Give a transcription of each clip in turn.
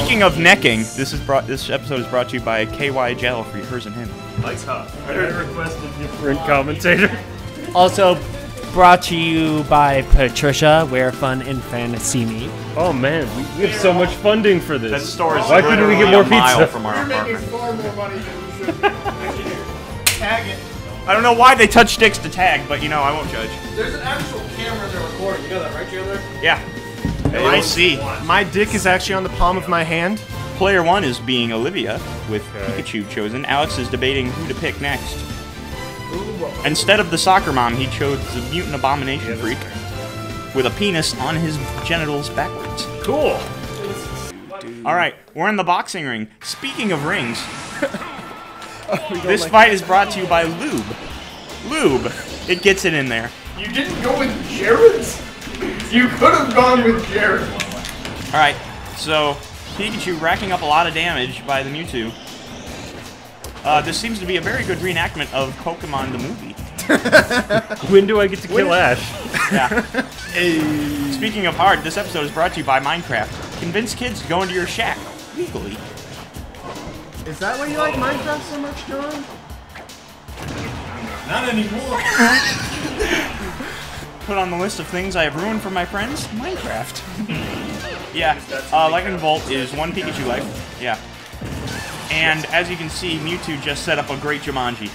Speaking of necking, this episode is brought to you by KY Gel for hers and him. Mike's hot. I requested different commentator. Also brought to you by Patricia, Where Fun in Fantasy Meet. Oh man, we have so much funding for this. That store is Why couldn't we get more pizza from our apartment? Making far more money than we should. Tag it. I don't know why they touch sticks to tag, but you know, I won't judge. There's an actual camera they're recording. You know that, right, Chandler? Yeah. You'll see. My dick is actually on the palm of my hand. Player 1 is being Olivia, with Pikachu chosen. Alex is debating who to pick next. Instead of the soccer mom, he chose the mutant abomination freak with a penis on his genitals backwards. Cool. Alright, we're in the boxing ring. Speaking of rings, this fight is brought to you by Lube. Lube. It gets it in there. You didn't go with Jared's? You could have gone with Jared. Alright, so Pikachu racking up a lot of damage by the Mewtwo. This seems to be a very good reenactment of Pokemon the movie. When do I get to kill Ash? Yeah. Speaking of hard, this episode is brought to you by Minecraft. Convince kids to go into your shack legally. Is that why you like Minecraft so much, John? Not anymore. Put on the list of things I have ruined for my friends, Minecraft. Yeah, Lightning Bolt is 1 Pikachu life. Yeah. And as you can see, Mewtwo just set up a great Jumanji.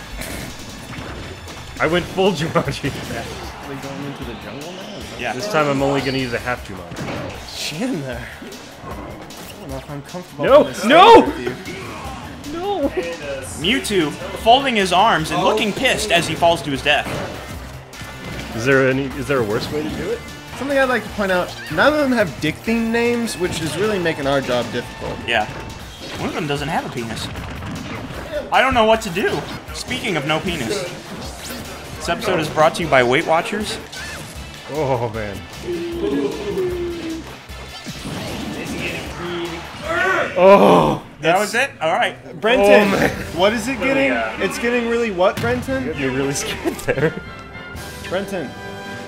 I went full Jumanji. Are we going into the jungle now? Yeah. This time I'm only going to use a half Jumanji. Chandler. I don't know if I'm comfortable. No! with this No! with you. No! Mewtwo folding his arms and looking pissed as he falls to his death. Is there a worse way to do it? Something I'd like to point out, none of them have dick-themed names, which is really making our job difficult. Yeah. One of them doesn't have a penis. I don't know what to do. Speaking of no penis. This episode is brought to you by Weight Watchers. Oh man. Oh! That was it? Alright. Brenton, Oh, man. what is it getting? It's getting really what, Brenton? You're really scared there. Brenton.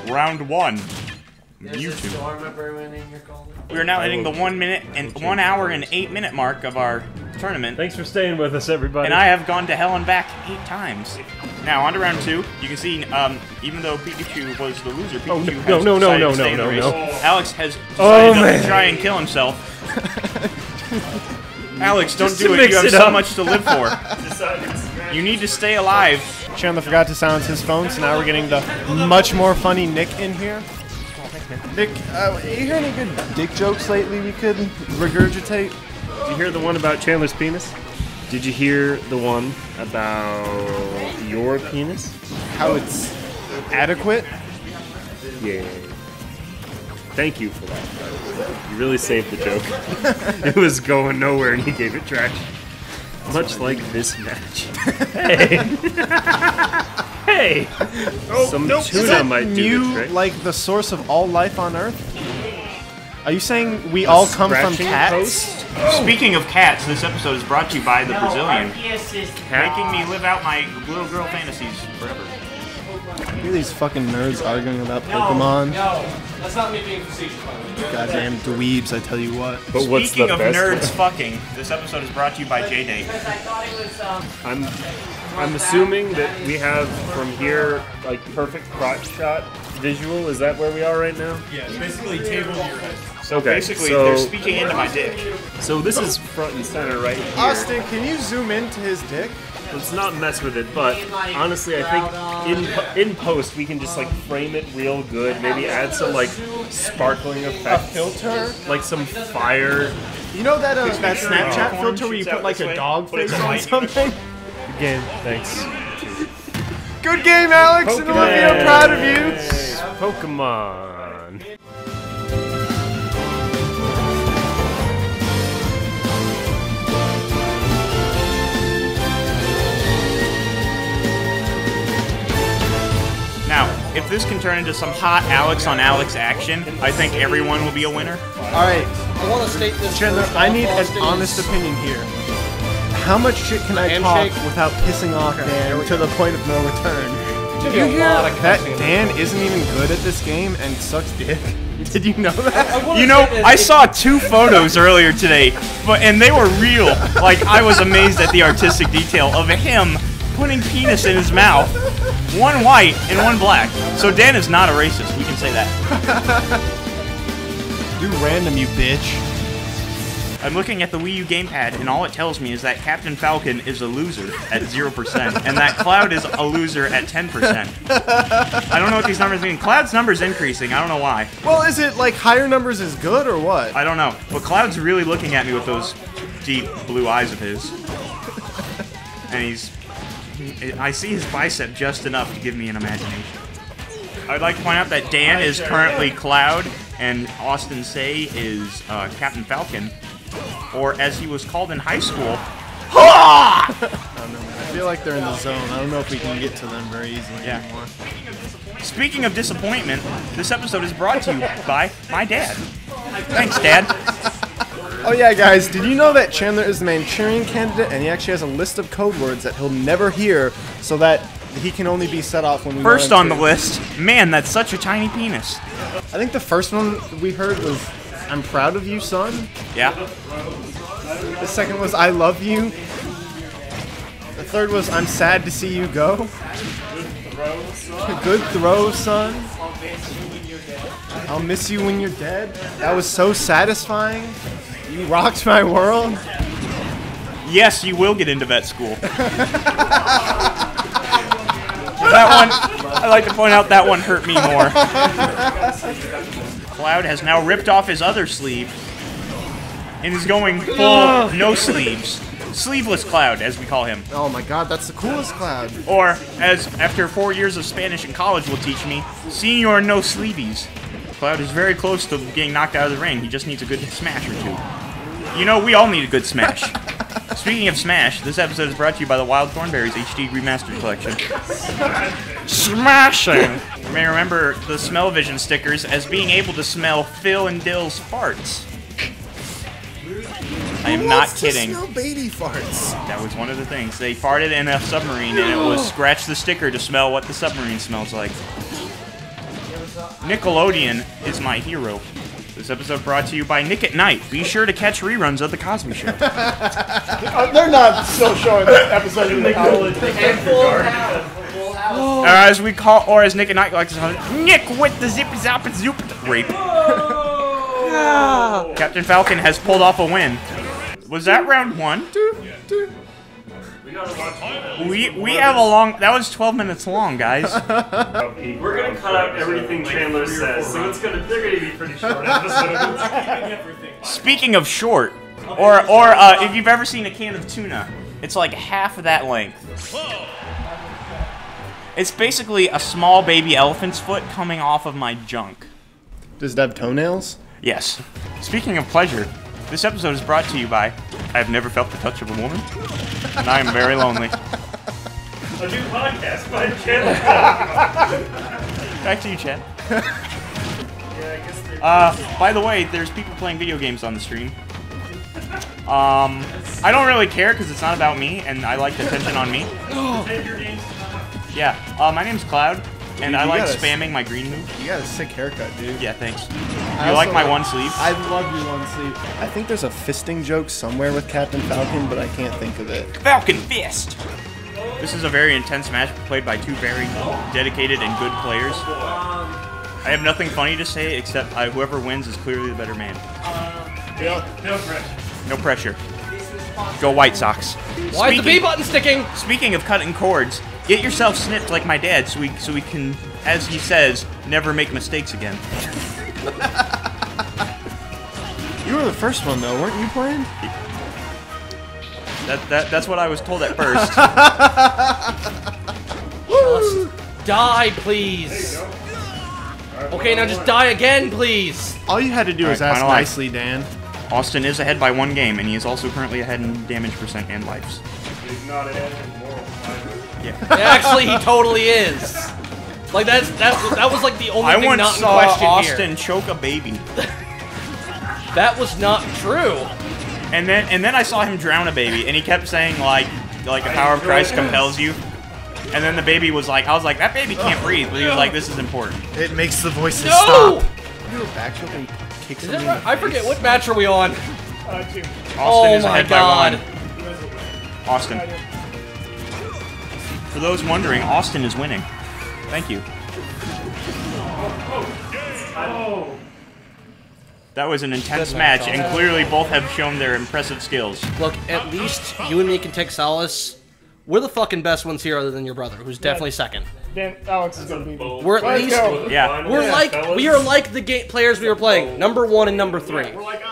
Round 1. YouTube. We are now hitting the 1 hour and 8 minute mark of our tournament. Thanks for staying with us, everybody. And I have gone to hell and back 8 times. Now, on to round 2. You can see, even though Pikachu was the loser, Pikachu has decided to stay in the race. Alex has decided to try and kill himself. Alex, don't do it. You have so much to live for. You need to stay alive. Chandler forgot to silence his phone, so now we're getting the much more funny Nick in here. Nick, you hear any good dick jokes lately we could regurgitate? Did you hear the one about Chandler's penis? Did you hear the one about your penis? How it's adequate? Yeah. Thank you for that. You really saved the joke. It was going nowhere and you gave it traction. Much like this match. Hey! Hey! Some tuna might do the trick. Like the source of all life on Earth? Are you saying we all come from cats? Speaking of cats, this episode is brought to you by the Brazilian. Making me live out my little girl fantasies forever. Hear these fucking nerds arguing about Pokemon. No, that's not me being facetious. Goddamn dweebs, I tell you what. But what's Speaking the of best nerds one? fucking, this episode is brought to you by J-Day. I'm assuming that we have from here like perfect crotch shot visual. Is that where we are right now? Yeah, it's basically table to your head. So basically, they're speaking into my dick. So this is front and center right here. Austin, can you zoom into his dick? Let's not mess with it, but honestly, I think in post we can just like frame it real good. Maybe add some like sparkling effects, Filter? like some fire. You know that that Snapchat filter where you put like a dog face on something? Good game, thanks. Good game, Alex and Olivia. I'm proud of you. Pokemon. Now, if this can turn into some hot Alex on Alex action, I think everyone will be a winner. Alright, I want to state this. Chandler, first I off, need an Austin. honest opinion here. How much shit can I talk without pissing off Dan to the point of no return? Did you hear that Dan isn't even good at this game and sucks dick? Did you know that? You know, I saw 2 photos earlier today, and they were real. Like, I was amazed at the artistic detail of him putting penis in his mouth. One white and one black. So Dan is not a racist, we can say that. Do random, you bitch. I'm looking at the Wii U gamepad, and all it tells me is that Captain Falcon is a loser at 0%, and that Cloud is a loser at 10%. I don't know what these numbers mean. Cloud's number's increasing, I don't know why. Well, is it like higher numbers is good or what? I don't know, but Cloud's really looking at me with those deep blue eyes of his. And I see his bicep just enough to give me an imagination. I'd like to point out that Dan is currently Cloud, and Austin Say is Captain Falcon. Or as he was called in high school, I don't know, man. I feel like they're in the zone. I don't know if we can get to them very easily anymore. Speaking of disappointment, this episode is brought to you by my dad. Thanks, Dad. Oh yeah, guys, did you know that Chandler is the Manchurian candidate, and he actually has a list of code words that he'll never hear, so that he can only be set off when we First want him on to. the list, man, that's such a tiny penis. I think the first one we heard was, "I'm proud of you, son." Yeah. The second was, "I love you." The third was, "I'm sad to see you go." Good throw, son. I'll miss you when you're dead. That was so satisfying. You rocked my world. Yes, you will get into vet school. That one, I'd like to point out that one hurt me more. Cloud has now ripped off his other sleeve and is going full no sleeves. Sleeveless Cloud, as we call him. Oh my god, that's the coolest Cloud. Or, as after 4 years of Spanish in college will teach me, Senor No Sleevies. Cloud is very close to getting knocked out of the ring. He just needs a good smash or 2. You know, we all need a good smash. Speaking of smash, this episode is brought to you by the Wild Thornberries HD Remastered Collection. Smashing! You may remember the Smell-O-Vision stickers as being able to smell Phil and Dill's farts. I am not kidding. Who wants to smell baby farts? That was one of the things. They farted in a submarine, and it was scratch the sticker to smell what the submarine smells like. Nickelodeon is my hero. This episode brought to you by Nick at Night. Be sure to catch reruns of The Cosby Show. They're not still showing that episode in the college. As we call, or as Nick at Night likes to call it, Nick with the zip zap zoop rape. Captain Falcon has pulled off a win. Was that round 1? We have a long. That was 12 minutes long, guys. We're gonna cut out everything Chandler says, so they're gonna be pretty short episodes. Speaking of short, or if you've ever seen a can of tuna, it's like half of that length. It's basically a small baby elephant's foot coming off of my junk. Does it have toenails? Yes. Speaking of pleasure, this episode is brought to you by I have never felt the touch of a woman, and I am very lonely. A new podcast by Chandler. Back to you, Chad. By the way, there's people playing video games on the stream. I don't really care because it's not about me, and I like the attention on me. Yeah, my name's Cloud, and I like spamming my green move. You got a sick haircut, dude. Yeah, thanks. You like my one sleeve? I love your one sleeve. I think there's a fisting joke somewhere with Captain Falcon, but I can't think of it. Falcon Fist! This is a very intense match played by 2 very dedicated and good players. I have nothing funny to say except whoever wins is clearly the better man. No pressure. No pressure. Go White Sox. Why is the B button sticking? Speaking of cutting cords, get yourself snipped like my dad so we can, as he says, never make mistakes again. You were the first one, though, weren't you playing? That's what I was told at first. Just die, please. Okay, now just die again, please. All you had to do was ask final life. nicely, Dan. Austin is ahead by 1 game, and he is also currently ahead in damage percent and lives. He's not ahead in moral fiber. Yeah. Actually, he totally is. Like that was like the only I thing once not in saw question Austin here. choke a baby, That was not true. and then I saw him drown a baby, and he kept saying like the power of Christ compels you. And then the baby was like, I was like, that baby can't breathe, but he was like, this is important. It makes the voices No! stop. a back choke and kick Is something. that right? I forget, what match are we on? Austin Oh is my ahead god. by 1. Austin. For those wondering, Austin is winning. Thank you. That was an intense Good match, match, and Austin. clearly both have shown their impressive skills. Look, at least you and me can take solace. We're the fucking best ones here other than your brother, who's definitely second. Then Alex is gonna beat me. We're at least... Yeah. We are like the game players we were playing. Number 1 and number 3. We're like